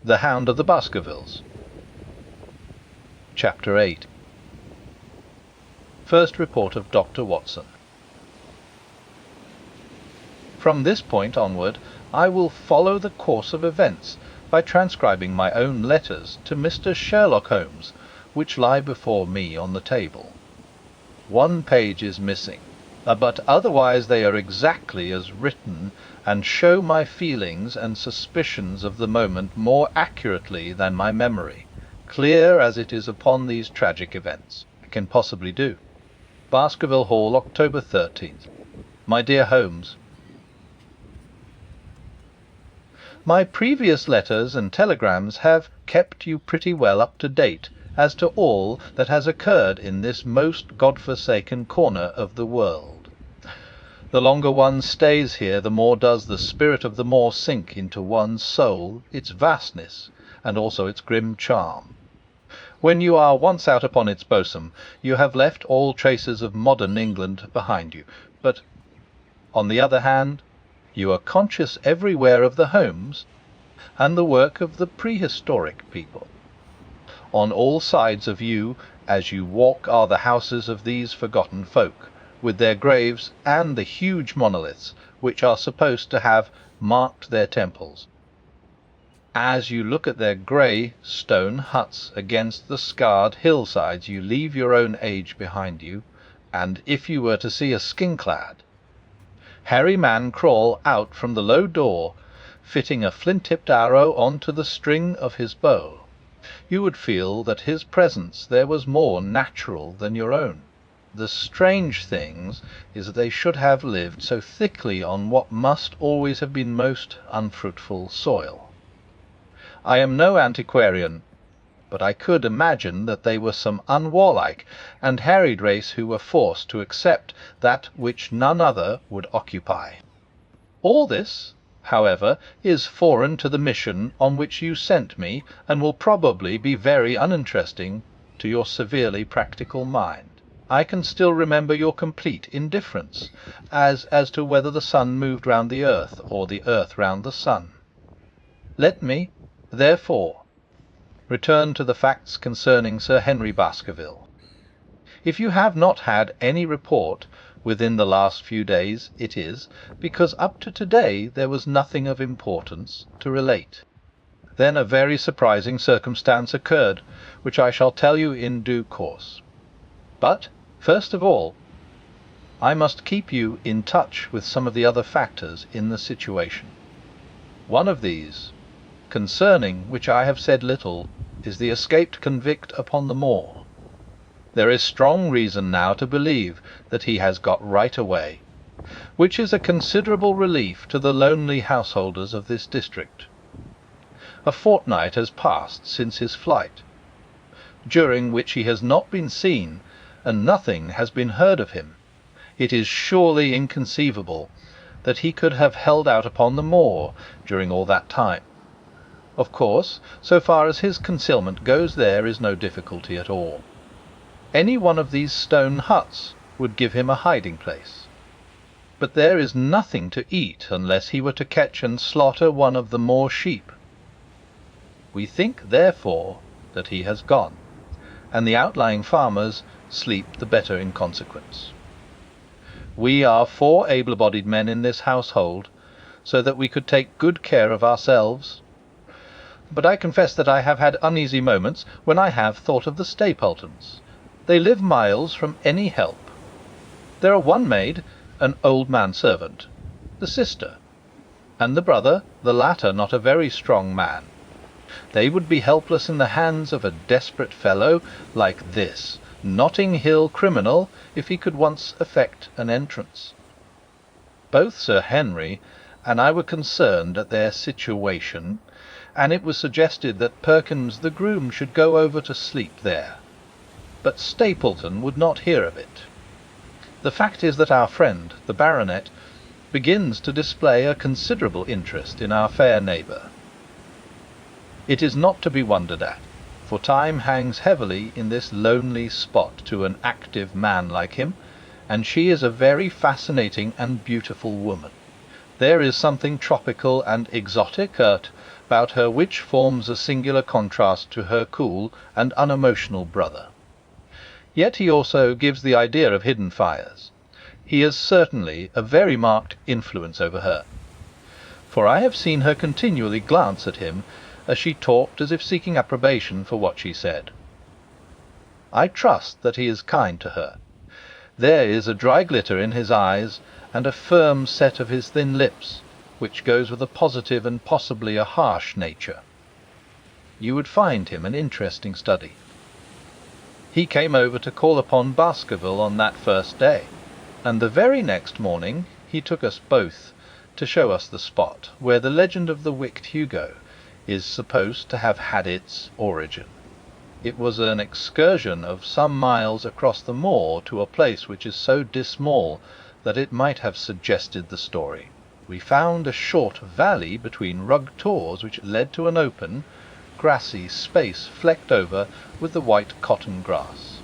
The Hound of the Baskervilles. Chapter 8. First Report of Dr. Watson. From this point onward I will follow the course of events by transcribing my own letters to Mr. Sherlock Holmes, which lie before me on the table. One page is missing, but otherwise they are exactly as written, and show my feelings and suspicions of the moment more accurately than my memory, clear as it is upon these tragic events, can possibly do. Baskerville Hall, October 13th. My dear Holmes, my previous letters and telegrams have kept you pretty well up to date as to all that has occurred in this most God-forsaken corner of the world. The longer one stays here, the more does the spirit of the moor sink into one's soul, its vastness, and also its grim charm. When you are once out upon its bosom, you have left all traces of modern England behind you, but, on the other hand, you are conscious everywhere of the homes and the work of the prehistoric people. On all sides of you, as you walk, are the houses of these forgotten folk, with their graves and the huge monoliths which are supposed to have marked their temples. As you look at their grey stone huts against the scarred hillsides, you leave your own age behind you, and if you were to see a skin-clad, hairy man crawl out from the low door, fitting a flint-tipped arrow on to the string of his bow, you would feel that his presence there was more natural than your own. The strange thing is that they should have lived so thickly on what must always have been most unfruitful soil. I am no antiquarian, but I could imagine that they were some unwarlike and harried race who were forced to accept that which none other would occupy. All this, however, is foreign to the mission on which you sent me, and will probably be very uninteresting to your severely practical mind. I can still remember your complete indifference as to whether the sun moved round the earth or the earth round the sun. Let me, therefore, return to the facts concerning Sir Henry Baskerville. If you have not had any report within the last few days, it is because up to today there was nothing of importance to relate. Then a very surprising circumstance occurred, which I shall tell you in due course. But, first of all, I must keep you in touch with some of the other factors in the situation. One of these, concerning which I have said little, is the escaped convict upon the moor. There is strong reason now to believe that he has got right away, which is a considerable relief to the lonely householders of this district. A fortnight has passed since his flight, during which he has not been seen, and nothing has been heard of him. It is surely inconceivable that he could have held out upon the moor during all that time. Of course, so far as his concealment goes, there is no difficulty at all. Any one of these stone huts would give him a hiding-place. But there is nothing to eat unless he were to catch and slaughter one of the moor sheep. We think, therefore, that he has gone, and the outlying farmers sleep the better in consequence. We are 4 able-bodied men in this household, so that we could take good care of ourselves. But I confess that I have had uneasy moments when I have thought of the Stapletons. They live miles from any help. There are one maid, an old man-servant, the sister, and the brother, the latter not a very strong man. They would be helpless in the hands of a desperate fellow like this Notting Hill criminal if he could once effect an entrance. Both Sir Henry and I were concerned at their situation, and it was suggested that Perkins the groom should go over to sleep there. But Stapleton would not hear of it. The fact is that our friend, the baronet, begins to display a considerable interest in our fair neighbour. It is not to be wondered at, for time hangs heavily in this lonely spot to an active man like him, and she is a very fascinating and beautiful woman. There is something tropical and exotic about her which forms a singular contrast to her cool and unemotional brother. Yet he also gives the idea of hidden fires. He is certainly a very marked influence over her, for I have seen her continually glance at him as she talked, as if seeking approbation for what she said. I trust that he is kind to her. There is a dry glitter in his eyes, and a firm set of his thin lips, which goes with a positive and possibly a harsh nature. You would find him an interesting study. He came over to call upon Baskerville on that first day, and the very next morning he took us both to show us the spot where the legend of the wicked Hugo is supposed to have had its origin. It was an excursion of some miles across the moor to a place which is so dismal that it might have suggested the story. We found a short valley between rugged tors which led to an open, grassy space flecked over with the white cotton grass.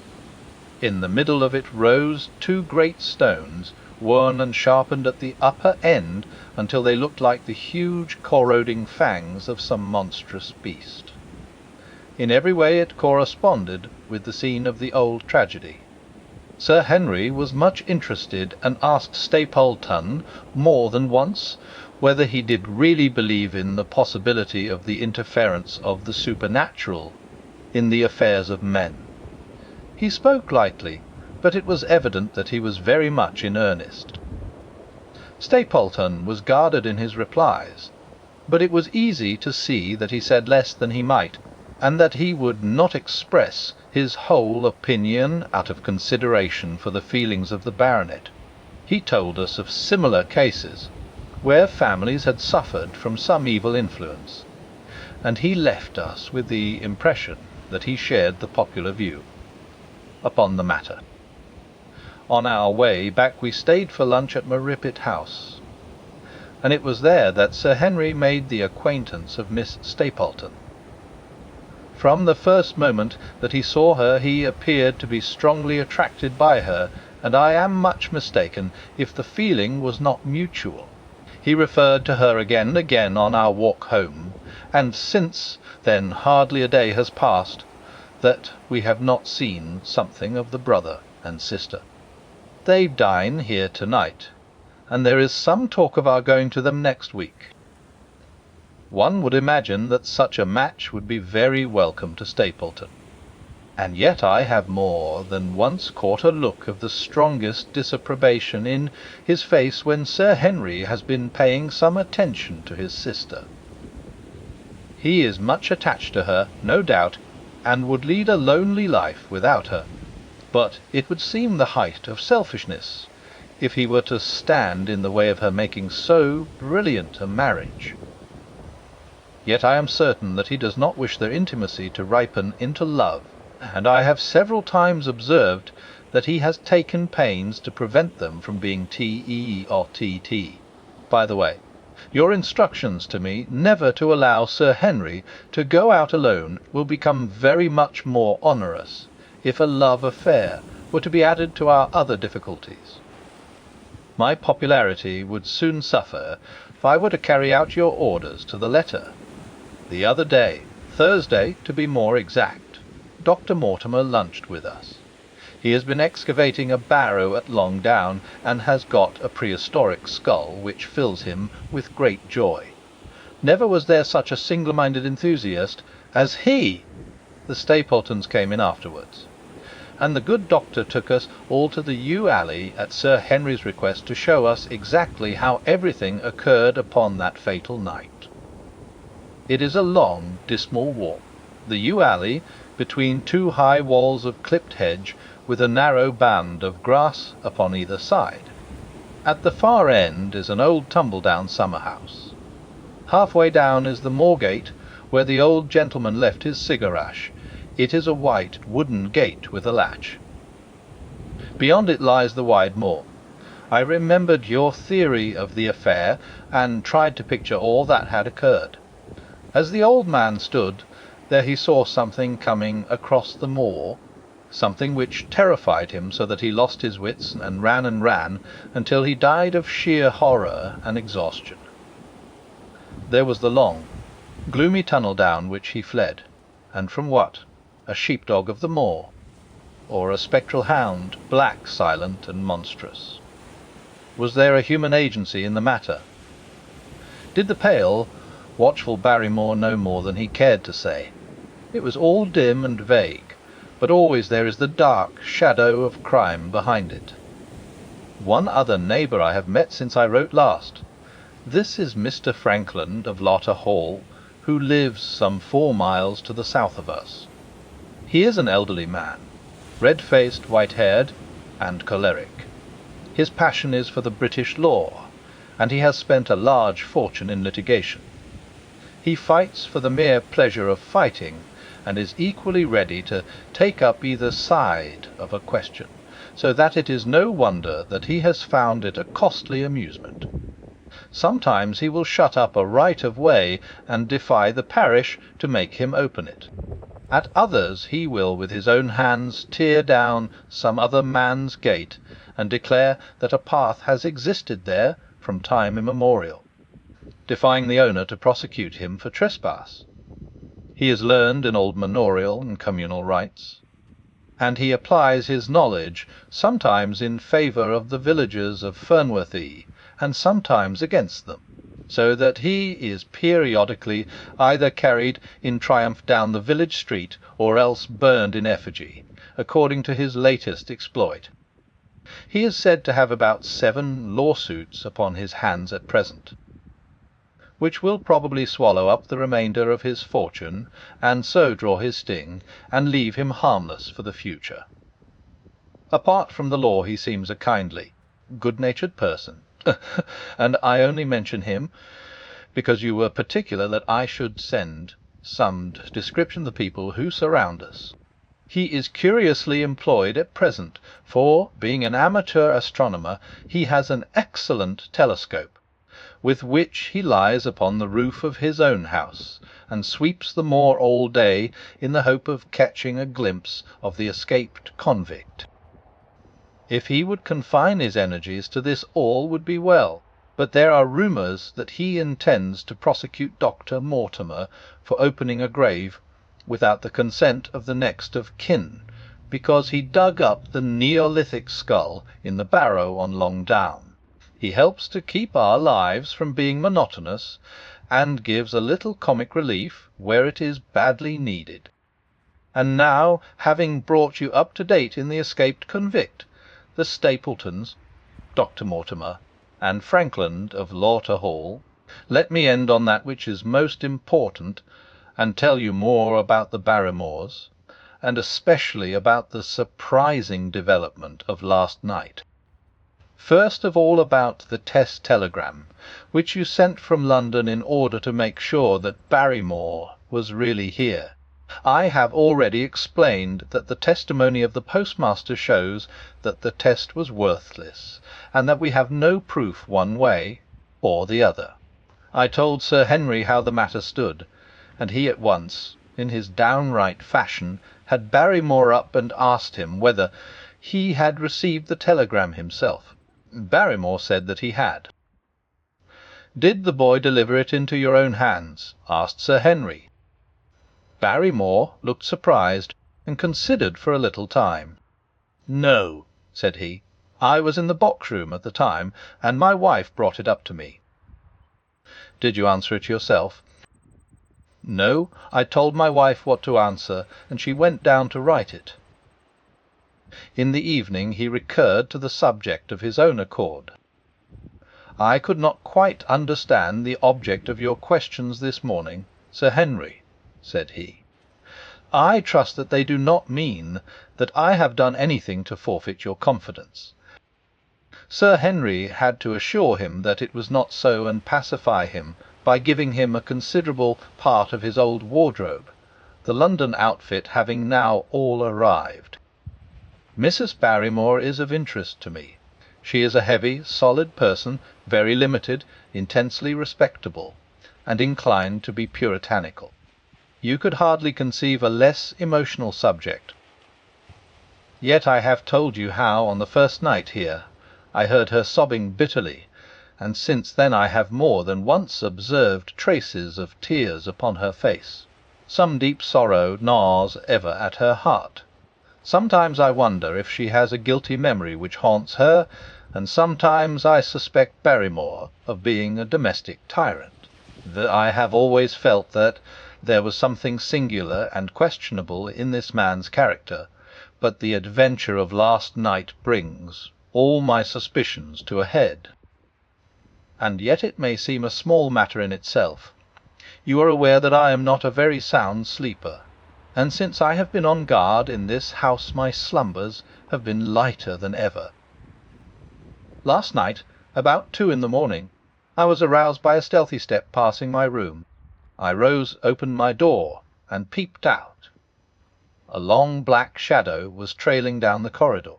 In the middle of it rose two great stones, worn and sharpened at the upper end until they looked like the huge corroding fangs of some monstrous beast. In every way it corresponded with the scene of the old tragedy. Sir Henry was much interested, and asked Stapleton more than once whether he did really believe in the possibility of the interference of the supernatural in the affairs of men. He spoke lightly, but it was evident that he was very much in earnest. Stapleton was guarded in his replies, but it was easy to see that he said less than he might, and that he would not express his whole opinion out of consideration for the feelings of the baronet. He told us of similar cases, where families had suffered from some evil influence, and he left us with the impression that he shared the popular view upon the matter. On our way back we stayed for lunch at Merripit House, and it was there that Sir Henry made the acquaintance of Miss Stapleton. From the first moment that he saw her he appeared to be strongly attracted by her, and I am much mistaken if the feeling was not mutual. He referred to her again and again on our walk home, and since then hardly a day has passed that we have not seen something of the brother and sister. They dine here tonight, and there is some talk of our going to them next week. One would imagine that such a match would be very welcome to Stapleton, and yet I have more than once caught a look of the strongest disapprobation in his face when Sir Henry has been paying some attention to his sister. He is much attached to her, no doubt, and would lead a lonely life without her, but it would seem the height of selfishness if he were to stand in the way of her making so brilliant a marriage. Yet I am certain that he does not wish their intimacy to ripen into love, and I have several times observed that he has taken pains to prevent them from being T.E. or T.T. By the way, your instructions to me never to allow Sir Henry to go out alone will become very much more onerous if a love affair were to be added to our other difficulties. My popularity would soon suffer if I were to carry out your orders to the letter. The other day, Thursday to be more exact, Dr. Mortimer lunched with us. He has been excavating a barrow at Long Down, and has got a prehistoric skull which fills him with great joy. Never was there such a single-minded enthusiast as he. The Stapletons came in afterwards, and the good doctor took us all to the yew alley at Sir Henry's request to show us exactly how everything occurred upon that fatal night. It is a long, dismal walk, the yew alley between two high walls of clipped hedge, with a narrow band of grass upon either side. At the far end is an old tumble-down summer-house. Half-way down is the moor-gate, where the old gentleman left his cigar-ash. It is a white wooden gate with a latch. Beyond it lies the wide moor. I remembered your theory of the affair, and tried to picture all that had occurred. As the old man stood there he saw something coming across the moor, something which terrified him so that he lost his wits and ran until he died of sheer horror and exhaustion. There was the long, Gloomy tunnel down which he fled, and from what? A sheepdog of the moor, or a spectral hound, black, silent, and monstrous? Was there a human agency in the matter? Did the pale, watchful Barrymore know more than he cared to say? It was all dim and vague, but always there is the dark shadow of crime behind it. One other neighbour I have met since I wrote last. This is Mr. Frankland of Lotter Hall, who lives some 4 miles to the south of us. He is an elderly man, red-faced, white-haired, and choleric. His passion is for the British law, and he has spent a large fortune in litigation. He fights for the mere pleasure of fighting, and is equally ready to take up either side of a question, so that it is no wonder that he has found it a costly amusement. Sometimes he will shut up a right of way and defy the parish to make him open it. At others he will with his own hands tear down some other man's gate, and declare that a path has existed there from time immemorial, defying the owner to prosecute him for trespass. He is learned in old manorial and communal rights, and he applies his knowledge sometimes in favour of the villagers of Fernworthy, and sometimes against them, so that he is periodically either carried in triumph down the village street, or else burned in effigy, according to his latest exploit. He is said to have about 7 lawsuits upon his hands at present, which will probably swallow up the remainder of his fortune, and so draw his sting, and leave him harmless for the future. Apart from the law he seems a kindly, good-natured person, and I only mention him because you were particular that I should send some description of the people who surround us. He is curiously employed at present, for, being an amateur astronomer, he has an excellent telescope, with which he lies upon the roof of his own house, and sweeps the moor all day in the hope of catching a glimpse of the escaped convict. If he would confine his energies to this all would be well, but there are rumours that he intends to prosecute Dr. Mortimer for opening a grave without the consent of the next of kin, because he dug up the Neolithic skull in the barrow on Long Down. He helps to keep our lives from being monotonous, and gives a little comic relief where it is badly needed. And now, having brought you up to date in the escaped convict, the Stapletons, Dr. Mortimer, and Frankland of Lotter Hall, let me end on that which is most important, and tell you more about the Barrymores, and especially about the surprising development of last night. First of all about the test telegram, which you sent from London in order to make sure that Barrymore was really here. I have already explained that the testimony of the postmaster shows that the test was worthless, and that we have no proof one way or the other. I told Sir Henry how the matter stood, and he at once, in his downright fashion, had Barrymore up and asked him whether he had received the telegram himself. Barrymore said that he had. "Did the boy deliver it into your own hands?" asked Sir Henry. Barrymore looked surprised, and considered for a little time. "No," said he. "I was in the box-room at the time, and my wife brought it up to me." "Did you answer it yourself?" "No, I told my wife what to answer, and she went down to write it." In the evening he recurred to the subject of his own accord. "I could not quite understand the object of your questions this morning, Sir Henry," said he. "I trust that they do not mean that I have done anything to forfeit your confidence." Sir Henry had to assure him that it was not so, and pacify him by giving him a considerable part of his old wardrobe, the London outfit having now all arrived. "Mrs. Barrymore is of interest to me. She is a heavy, solid person, very limited, intensely respectable, and inclined to be puritanical. You could hardly conceive a less emotional subject. Yet I have told you how, on the first night here, I heard her sobbing bitterly, and since then I have more than once observed traces of tears upon her face. Some deep sorrow gnaws ever at her heart. Sometimes I wonder if she has a guilty memory which haunts her, and sometimes I suspect Barrymore of being a domestic tyrant. I have always felt that there was something singular and questionable in this man's character, but the adventure of last night brings all my suspicions to a head. And yet it may seem a small matter in itself. You are aware that I am not a very sound sleeper, and since I have been on guard in this house my slumbers have been lighter than ever. Last night, about 2 in the morning, I was aroused by a stealthy step passing my room. I rose, opened my door, and peeped out. A long black shadow was trailing down the corridor.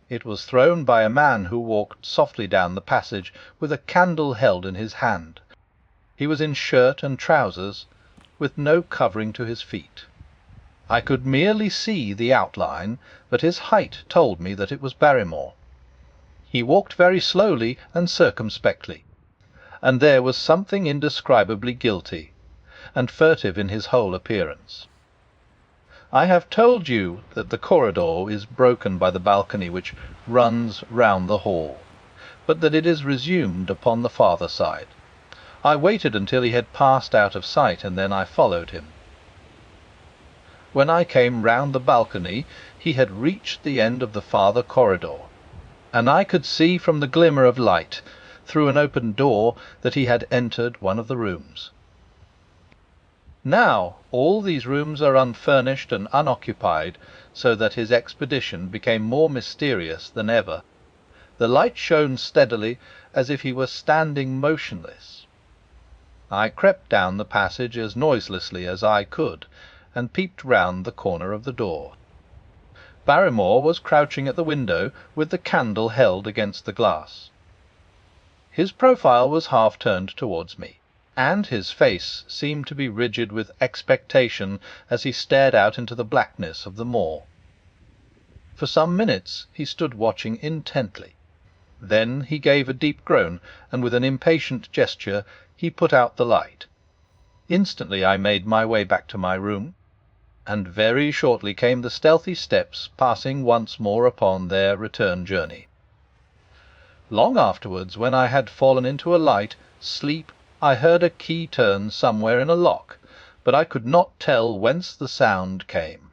It was thrown by a man who walked softly down the passage with a candle held in his hand. He was in shirt and trousers, with no covering to his feet. I could merely see the outline, but his height told me that it was Barrymore. He walked very slowly and circumspectly, and there was something indescribably guilty and furtive in his whole appearance. I have told you that the corridor is broken by the balcony which runs round the hall, but that it is resumed upon the farther side. I waited until he had passed out of sight, and then I followed him. When I came round the balcony, he had reached the end of the farther corridor, and I could see from the glimmer of light through an open door that he had entered one of the rooms. Now all these rooms are unfurnished and unoccupied, so that his expedition became more mysterious than ever. The light shone steadily, as if he were standing motionless. I crept down the passage as noiselessly as I could, and peeped round the corner of the door. Barrymore was crouching at the window, with the candle held against the glass. His profile was half turned towards me, and his face seemed to be rigid with expectation as he stared out into the blackness of the moor. For some minutes he stood watching intently. Then he gave a deep groan, and with an impatient gesture he put out the light. Instantly I made my way back to my room, and very shortly came the stealthy steps passing once more upon their return journey. Long afterwards, when I had fallen into a light sleep, I heard a key turn somewhere in a lock, but I could not tell whence the sound came.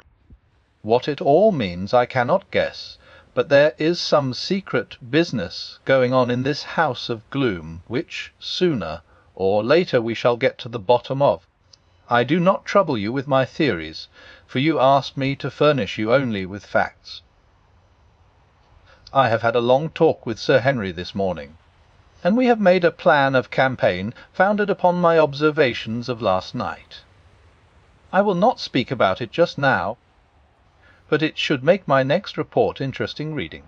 What it all means I cannot guess, but there is some secret business going on in this house of gloom, which sooner or later we shall get to the bottom of. I do not trouble you with my theories, for you asked me to furnish you only with facts. I have had a long talk with Sir Henry this morning, and we have made a plan of campaign founded upon my observations of last night. I will not speak about it just now, but it should make my next report interesting reading.